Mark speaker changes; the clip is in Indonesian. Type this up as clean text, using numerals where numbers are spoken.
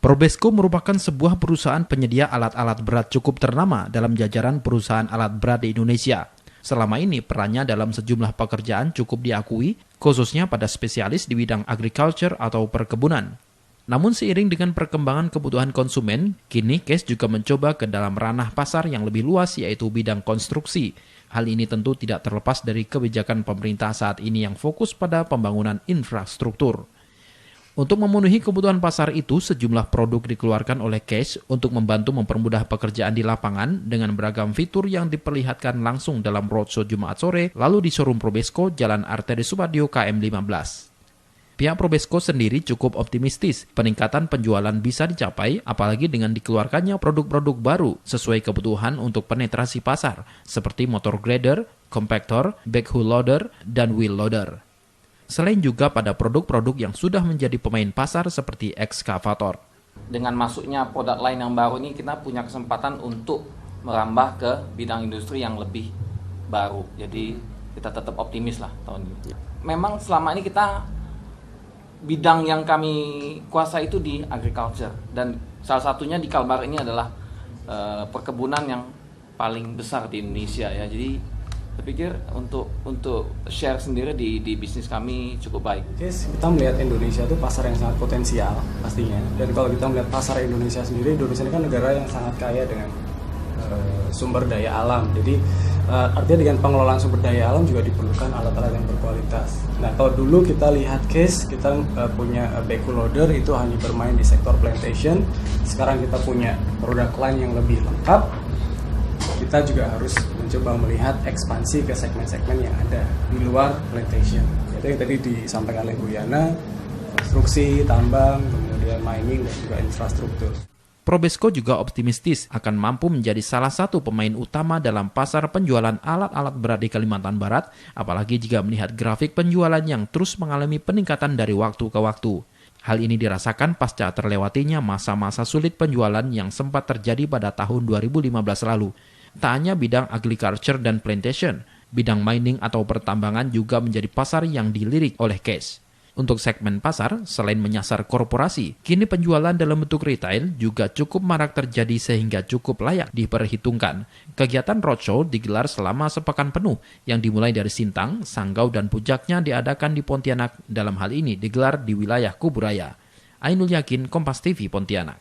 Speaker 1: Probesco merupakan sebuah perusahaan penyedia alat-alat berat cukup ternama dalam jajaran perusahaan alat berat di Indonesia. Selama ini perannya dalam sejumlah pekerjaan cukup diakui, khususnya pada spesialis di bidang agriculture atau perkebunan. Namun seiring dengan perkembangan kebutuhan konsumen, kini Case juga mencoba ke dalam ranah pasar yang lebih luas yaitu bidang konstruksi. Hal ini tentu tidak terlepas dari kebijakan pemerintah saat ini yang fokus pada pembangunan infrastruktur. Untuk memenuhi kebutuhan pasar itu, sejumlah produk dikeluarkan oleh Case untuk membantu mempermudah pekerjaan di lapangan dengan beragam fitur yang diperlihatkan langsung dalam roadshow Jumat sore lalu di showroom Probesco Jalan Arteri Supadio KM 15. Pihak Probesco sendiri cukup optimistis peningkatan penjualan bisa dicapai apalagi dengan dikeluarkannya produk-produk baru sesuai kebutuhan untuk penetrasi pasar seperti motor grader, compactor, backhoe loader, dan wheel loader. Selain juga pada produk-produk yang sudah menjadi pemain pasar seperti ekskavator.
Speaker 2: Dengan masuknya produk lain yang baru ini kita punya kesempatan untuk merambah ke bidang industri yang lebih baru. Jadi kita tetap optimis lah tahun ini. Memang selama ini kita bidang yang kami kuasai itu di agriculture dan salah satunya di Kalbar ini adalah perkebunan yang paling besar di Indonesia ya. Jadi saya pikir untuk share sendiri di bisnis kami cukup baik.
Speaker 3: Kita melihat Indonesia itu pasar yang sangat potensial pastinya. Dan kalau kita melihat pasar Indonesia sendiri, Indonesia ini kan negara yang sangat kaya dengan sumber daya alam. Jadi artinya dengan pengelolaan sumber daya alam juga diperlukan alat-alat yang berkualitas. Nah, kalau dulu kita lihat Case, kita punya backhoe loader itu hanya bermain di sektor plantation. Sekarang kita punya produk lain yang lebih lengkap. Kita juga harus mencoba melihat ekspansi ke segmen-segmen yang ada di luar plantation. Jadi yang tadi disampaikan oleh Bu Yana, konstruksi, tambang, kemudian mining dan juga infrastruktur.
Speaker 1: Probesco juga optimistis akan mampu menjadi salah satu pemain utama dalam pasar penjualan alat-alat berat di Kalimantan Barat, apalagi jika melihat grafik penjualan yang terus mengalami peningkatan dari waktu ke waktu. Hal ini dirasakan pasca terlewatinya masa-masa sulit penjualan yang sempat terjadi pada tahun 2015 lalu. Tak hanya bidang agriculture dan plantation, bidang mining atau pertambangan juga menjadi pasar yang dilirik oleh Case. Untuk segmen pasar, selain menyasar korporasi, kini penjualan dalam bentuk retail juga cukup marak terjadi sehingga cukup layak diperhitungkan. Kegiatan roadshow digelar selama sepekan penuh yang dimulai dari Sintang, Sanggau, dan puncaknya diadakan di Pontianak. Dalam hal ini digelar di wilayah Kuburaya. Ainul Yakin, Kompas TV, Pontianak.